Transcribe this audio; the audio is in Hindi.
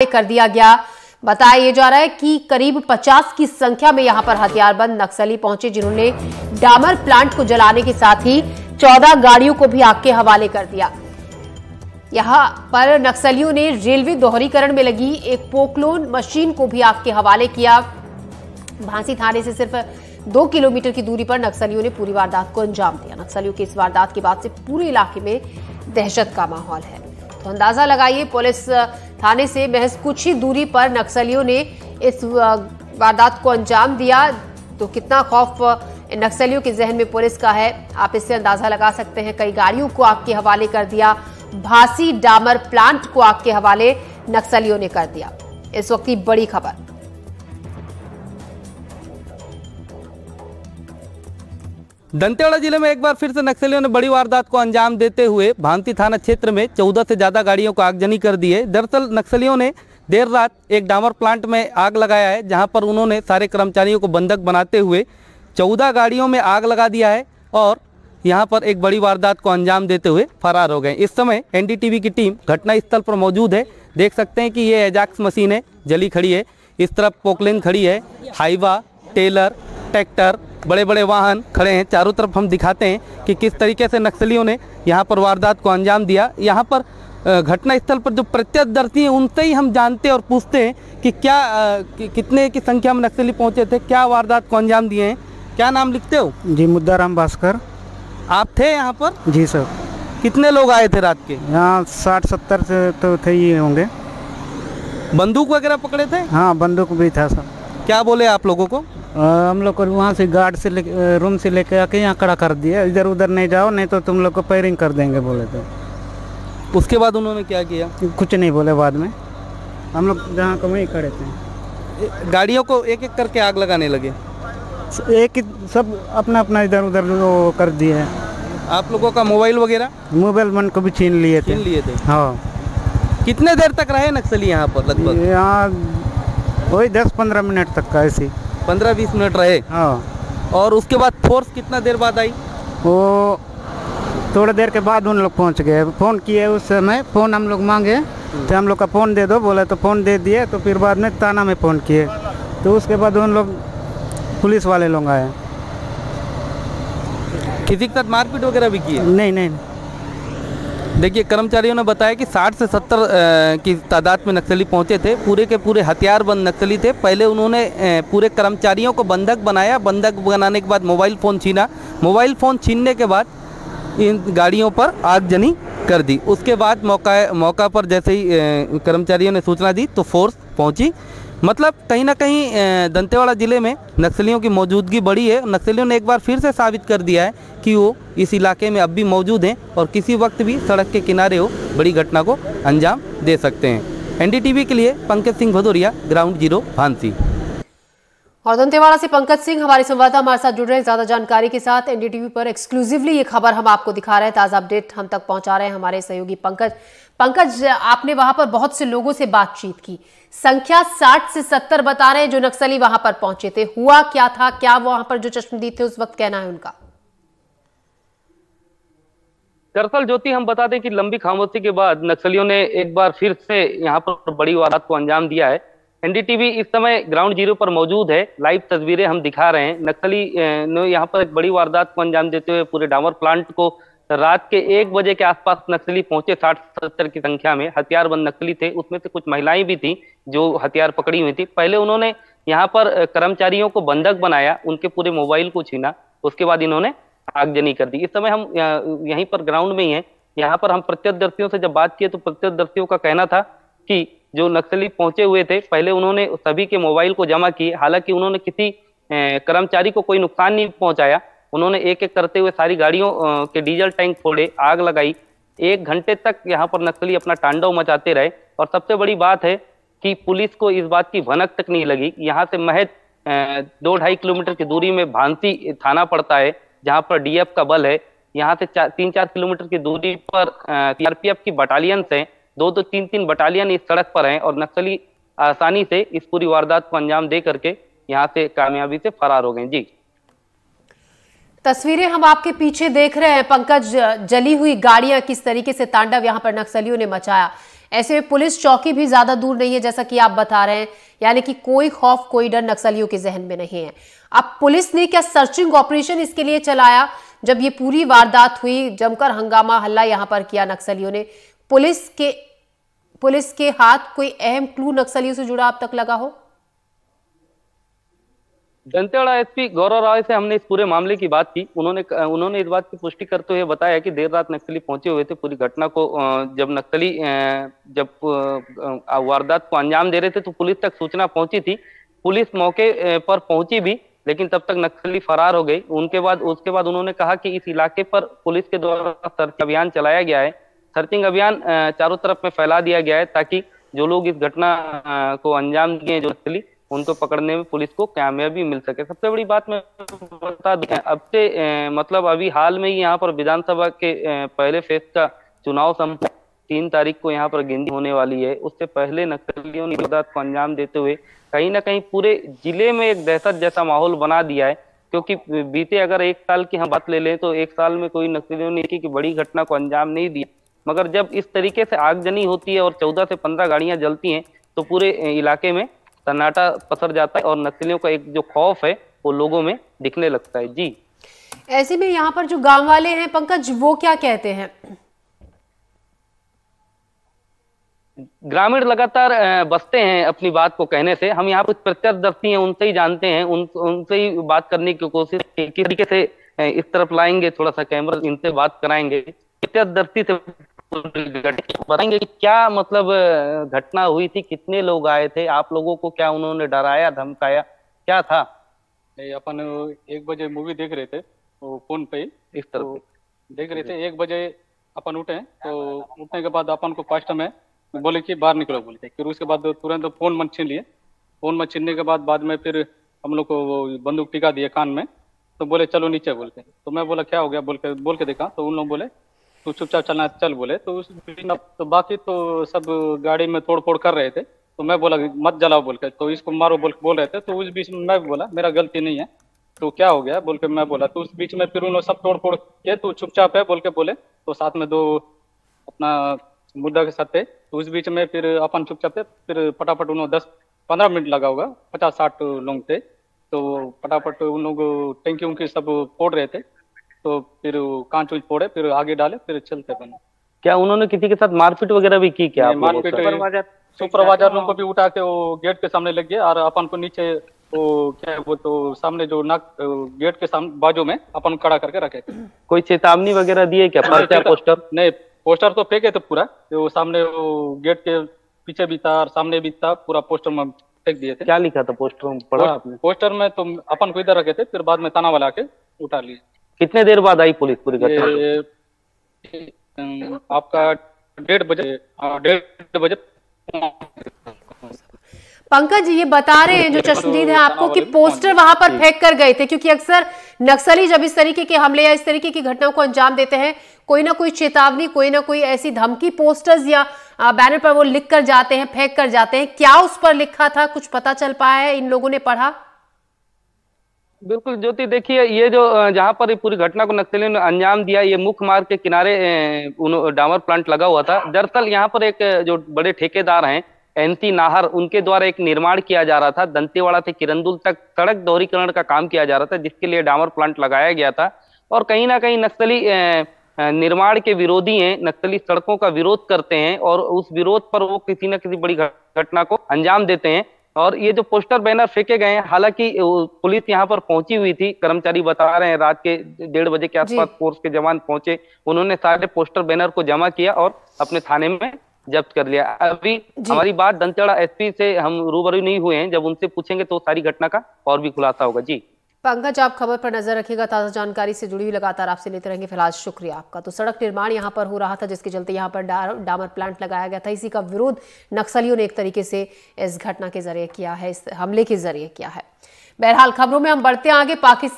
कर दिया गया। बताया जा रहा है कि करीब 50 की संख्या में यहां पर हथियारबंद नक्सली पहुंचे, जिन्होंने डामर प्लांट को जलाने के साथ ही 14 गाड़ियों को भी आग के हवाले कर दिया। यहां पर नक्सलियों ने रेलवे दोहरीकरण में लगी एक पोकलोन मशीन को भी आग के हवाले किया। भांसी थाने से सिर्फ 2 किलोमीटर की दूरी पर नक्सलियों ने पूरी वारदात को अंजाम दिया। नक्सलियों की इस वारदात के बाद से पूरे इलाके में दहशत का माहौल है। तो अंदाजा लगाइए, पुलिस थाने से महज कुछ ही दूरी पर नक्सलियों ने इस वारदात को अंजाम दिया, तो कितना खौफ नक्सलियों के जहन में पुलिस का है आप इससे अंदाजा लगा सकते हैं। कई गाड़ियों को आग के हवाले कर दिया। भांसी डामर प्लांट को आग के हवाले नक्सलियों ने कर दिया। इस वक्त की बड़ी खबर। दंतेवाड़ा जिले में एक बार फिर से नक्सलियों ने बड़ी वारदात को अंजाम देते हुए भांसी थाना क्षेत्र में 14 से ज्यादा गाड़ियों को आगजनी कर दी है। दरअसल नक्सलियों ने देर रात एक डामर प्लांट में आग लगाया है, जहां पर उन्होंने सारे कर्मचारियों को बंधक बनाते हुए 14 गाड़ियों में आग लगा दिया है और यहां पर एक बड़ी वारदात को अंजाम देते हुए फरार हो गए। इस समय एनडीटीवी की टीम घटनास्थल पर मौजूद है। देख सकते हैं कि ये एजाक्स मशीनें जली खड़ी है, इस तरफ पोकलेन खड़ी है, हाइवा, टेलर, ट्रैक्टर, बड़े बड़े वाहन खड़े हैं। चारों तरफ हम दिखाते हैं कि किस तरीके से नक्सलियों ने यहाँ पर वारदात को अंजाम दिया। यहाँ पर घटनास्थल पर जो प्रत्यक्षदर्शी हैं उनसे ही हम जानते और पूछते हैं कि कितने की संख्या में नक्सली पहुँचे थे, क्या वारदात को अंजाम दिए हैं। क्या नाम लिखते हो? जी, मुद्दाराम भास्कर। आप थे यहाँ पर? जी सर। कितने लोग आए थे रात के? यहाँ 60-70 से तो थे ही होंगे। बंदूक वगैरह पकड़े थे? हाँ, बंदूक भी था सर। क्या बोले आप लोगों को? हम लोग को वहाँ से गार्ड से रूम से लेके आके यहाँ खड़ा कर दिया, इधर उधर नहीं जाओ नहीं तो तुम लोग को फायरिंग कर देंगे बोले थे। उसके बाद उन्होंने क्या किया? कुछ नहीं बोले। बाद में हम लोग जहाँ को वहीं खड़े थे। गाड़ियों को एक एक करके आग लगाने लगे? एक सब अपना अपना इधर उधर वो कर दिए। आप लोगों का मोबाइल वगैरह? मोबाइल मन को भी छीन लिए थे। हाँ। कितने देर तक रहे नक्सली यहाँ पर? लगभग यहाँ वही 10-15 मिनट तक का, ऐसी 15-20 मिनट रहे। हाँ। और उसके बाद फोर्स कितना देर बाद आई? वो थोड़ी देर के बाद उन लोग पहुँच गए। फ़ोन किए उस समय, फ़ोन हम लोग मांगे तो हम लोग का फ़ोन दे दो बोले, तो फ़ोन दे दिए। तो फिर बाद में थाना में फ़ोन किए तो उसके बाद उन लोग पुलिस वाले लोग आए। किसी के साथ मारपीट वगैरह भी की है? नहीं। देखिए, कर्मचारियों ने बताया कि 60 से 70 की तादाद में नक्सली पहुंचे थे। पूरे के पूरे हथियारबंद नक्सली थे। पहले उन्होंने पूरे कर्मचारियों को बंधक बनाया। बंधक बनाने के बाद मोबाइल फ़ोन छीना। मोबाइल फ़ोन छीनने के बाद इन गाड़ियों पर आगजनी कर दी। उसके बाद मौका पर जैसे ही कर्मचारियों ने सूचना दी तो फोर्स पहुंची। मतलब कहीं ना कहीं दंतेवाड़ा ज़िले में नक्सलियों की मौजूदगी बढ़ी है। नक्सलियों ने एक बार फिर से साबित कर दिया है कि वो इस इलाके में अब भी मौजूद हैं और किसी वक्त भी सड़क के किनारे हो बड़ी घटना को अंजाम दे सकते हैं। एनडीटीवी के लिए पंकज सिंह भदौरिया, ग्राउंड जीरो, भांसी। और दंतेवाड़ा से पंकज सिंह हमारे संवाददाता हमारे साथ जुड़ रहे हैं ज्यादा जानकारी के साथ। एनडीटीवी पर एक्सक्लूसिवली ये खबर हम आपको दिखा रहे हैं, ताजा अपडेट हम तक पहुंचा रहे हैं हमारे सहयोगी पंकज, आपने वहां पर बहुत से लोगों से बातचीत की। संख्या 60 से 70 बता रहे हैं जो नक्सली वहां पर पहुंचे थे। हुआ क्या था, क्या वहां पर जो चश्मदीद थे उस वक्त कहना है उनका? दरअसल ज्योति, हम बता दें कि लंबी खामोशी के बाद नक्सलियों ने एक बार फिर से यहाँ पर बड़ी वारदात को अंजाम दिया है। एनडीटीवी इस समय ग्राउंड जीरो पर मौजूद है। लाइव तस्वीरें हम दिखा रहे हैं। नक्सली ने यहाँ पर एक बड़ी वारदात को अंजाम देते हुए पूरे डामर प्लांट को रात के 1 बजे के आसपास नक्सली पहुंचे। 60-70 की संख्या में हथियारबंद नक्सली थे। उसमें से कुछ महिलाएं भी थी जो हथियार पकड़ी हुई थी। पहले उन्होंने यहाँ पर कर्मचारियों को बंधक बनाया, उनके पूरे मोबाइल को छीना। उसके बाद इन्होंने आगजनी कर दी। इस समय हम यहीं पर ग्राउंड में ही हैं। यहाँ पर हम प्रत्यक्षदर्शियों से जब बात किए तो प्रत्यक्षदर्शियों का कहना था कि जो नक्सली पहुंचे हुए थे, पहले उन्होंने सभी के मोबाइल को जमा किए। हालांकि उन्होंने किसी कर्मचारी को कोई नुकसान नहीं पहुंचाया। उन्होंने एक एक करते हुए सारी गाड़ियों के डीजल टैंक फोड़े, आग लगाई। 1 घंटे तक यहाँ पर नक्सली अपना तांडव मचाते रहे। और सबसे बड़ी बात है कि पुलिस को इस बात की भनक तक नहीं लगी। यहाँ से महज 2-2.5 किलोमीटर की दूरी में भांसी थाना पड़ता है, जहाँ पर डीएफ का बल है। यहाँ से 3-4 किलोमीटर की दूरी पर सीआरपीएफ की बटालियन है। 2-2, 3-3 बटालियन इस सड़क पर हैं और नक्सली आसानी से इस पूरी वारदात को अंजाम दे करके यहाँ से कामयाबी से फरार हो गए। जी, तस्वीरें हम आपके पीछे देख रहे हैं पंकज, जली हुई गाड़ियां किस तरीके से तांडव यहां पर नक्सलियों ने मचाया। ऐसे में पुलिस चौकी भी ज्यादा दूर नहीं है, जैसा कि आप बता रहे हैं, यानी कि कोई खौफ कोई डर नक्सलियों के जहन में नहीं है। अब पुलिस ने क्या सर्चिंग ऑपरेशन इसके लिए चलाया? जब ये पूरी वारदात हुई, जमकर हंगामा हल्ला यहां पर किया नक्सलियों ने, पुलिस के हाथ कोई अहम क्लू नक्सलियों से जुड़ा अब तक लगा हो? दंतेवाड़ा एसपी गौरव राय से हमने इस पूरे मामले की बात की। उन्होंने इस बात की पुष्टि करते हुए बताया कि देर रात नक्सली पहुंचे हुए थे। पूरी घटना को जब नक्सली वारदात को अंजाम दे रहे थे तो पुलिस तक सूचना पहुंची थी। पुलिस मौके पर पहुंची भी, लेकिन तब तक नक्सली फरार हो गई। उसके बाद उन्होंने कहा कि इस इलाके पर पुलिस के द्वारा सर्च अभियान चलाया गया है। सर्चिंग अभियान चारों तरफ में फैला दिया गया है ताकि जो लोग इस घटना को अंजाम दिए, जो नक्सली, उनको पकड़ने में पुलिस को कामयाबी मिल सके। सबसे बड़ी बात मैं बता दूं, अब से मतलब अभी हाल में ही यहाँ पर विधानसभा के पहले फेज का चुनाव 3 तारीख को यहाँ पर गिनती होने वाली है। उससे पहले नक्सलियों ने वारदात को अंजाम देते हुए कहीं ना कहीं पूरे जिले में एक दहशत जैसा माहौल बना दिया है। क्योंकि बीते अगर 1 साल की हम बात ले लें तो 1 साल में कोई नक्सलियों ने की बड़ी घटना को अंजाम नहीं दिया, मगर जब इस तरीके से आगजनी होती है और 14 से 15 गाड़ियां जलती हैं तो पूरे इलाके में सन्नाटा पसर जाता है और नक्सलियों का एक जो खौफ है वो लोगों में दिखने लगता है। जी, ऐसे में यहाँ पर जो गांव वाले हैं पंकज, वो क्या कहते हैं? ग्रामीण लगातार बसते हैं अपनी बात को कहने से। हम यहाँ कुछ प्रत्यक्षदर्शी हैं, उनसे ही जानते हैं, उनसे ही बात करने की कोशिश किस तरीके से इस तरफ लाएंगे, थोड़ा सा कैमरा इनसे बात कराएंगे, प्रत्यक्षदर्शी से बताएंगे कि क्या मतलब घटना हुई थी, कितने लोग आए थे, आप लोगों को क्या उन्होंने डराया धमकाया, क्या था? अपन 1 बजे मूवी देख रहे थे तो फोन पे इस तरह देख रहे थे। 1 बजे अपन उठे तो उठने के बाद अपन को फर्स्ट में बोले कि बाहर निकलो बोल के, फिर उसके बाद तुरंत फोन मत छीन लिए। फोन मत छीनने के बाद में फिर हम लोग को वो बंदूक टिका दिए कान में, तो बोले चलो नीचे बोल के। तो मैं बोला क्या हो गया बोल के देखा तो उन लोग बोले तू चुपचाप चलना चल बोले। तो उस तो बाकी तो सब गाड़ी में तोड़ फोड़ कर रहे थे, तो मैं बोला मत जलाओ बोल के, तो इसको मारो बोल रहे थे। तो उस बीच में मैं बोला मेरा गलती नहीं है, तो क्या हो गया बोल के मैं बोला। तो उस बीच में फिर उन्होंने सब तोड़ फोड़ के तू चुपचाप है बोल के बोले। तो साथ में 2 अपना मुद्दा के साथ थे, तो उस बीच में फिर अपन चुपचाप थे। फिर फटाफट उन्होंने 10-15 मिनट लगा होगा, 50-60 लोग थे, तो फटाफट उन लोग टंकी उनकी सब फोड़ रहे थे। तो फिर कांच उंच फोड़े, फिर आगे डाले, फिर चलते बने। क्या उन्होंने किसी के साथ मारपीट वगैरह भी की? क्या मारपीट सुपरवाइजर लोगों को भी उठा के वो गेट के सामने लग गया और अपन को नीचे वो क्या है वो तो सामने जो गेट के सामने बाजू में अपन खड़ा करके रखे थे। कोई चेतावनी वगैरह दी है क्या? पर्चा पोस्टर? नहीं, पोस्टर तो फेंके थे पूरा, वो सामने वो गेट के पीछे भी था और सामने भी था, पूरा पोस्टर में फेंक दिए थे। क्या लिखा था पोस्टर में, पढ़ा आपने? पोस्टर में तो अपन को इधर रखे थे, फिर बाद में थाना वाला के उठा लिए। कितने देर बाद आई पुलिस पूरी घटना? आपका 1:30 बजे। पंकज ये बता रहे हैं जो चश्मदीद है आपको कि पोस्टर वहां पर फेंक कर गए थे, क्योंकि अक्सर नक्सली जब इस तरीके के हमले या इस तरीके की घटनाओं को अंजाम देते हैं, कोई ना कोई चेतावनी, कोई ना कोई ऐसी धमकी पोस्टर्स या बैनर पर वो लिख कर जाते हैं, फेंक कर जाते हैं। क्या उस पर लिखा था, कुछ पता चल पाया है? इन लोगों ने पढ़ा? बिल्कुल ज्योति, देखिए ये जो जहां पर पूरी घटना को नक्सलियों ने अंजाम दिया, ये मुख्य मार्ग के किनारे डामर प्लांट लगा हुआ था। दरअसल यहाँ पर एक जो बड़े ठेकेदार हैं NC नाहर, उनके द्वारा एक निर्माण किया जा रहा था। दंतेवाड़ा से किरंदुल तक सड़क दोहरीकरण का काम किया जा रहा था, जिसके लिए डामर प्लांट लगाया गया था। और कहीं ना कहीं नक्सली निर्माण के विरोधी हैं, नक्सली सड़कों का विरोध करते हैं और उस विरोध पर वो किसी न किसी बड़ी घटना को अंजाम देते हैं। और ये जो पोस्टर बैनर फेंके गए हैं, हालांकि पुलिस यहाँ पर पहुंची हुई थी, कर्मचारी बता रहे हैं रात के 1:30 बजे के आसपास फोर्स के जवान पहुंचे, उन्होंने सारे पोस्टर बैनर को जमा किया और अपने थाने में जब्त कर लिया। अभी हमारी बात दंतेवाड़ा SP से हम रूबरू नहीं हुए हैं, जब उनसे पूछेंगे तो सारी घटना का और भी खुलासा होगा। जी पंकज, आप खबर पर नजर रखिएगा, ताजा जानकारी से जुड़ी हुई लगातार आपसे लेते रहेंगे। फिलहाल शुक्रिया आपका। तो सड़क निर्माण यहाँ पर हो रहा था, जिसके चलते यहाँ पर डामर प्लांट लगाया गया था। इसी का विरोध नक्सलियों ने एक तरीके से इस घटना के जरिए किया है, इस हमले के जरिए किया है। बहरहाल खबरों में हम बढ़ते आगे। पाकिस्तान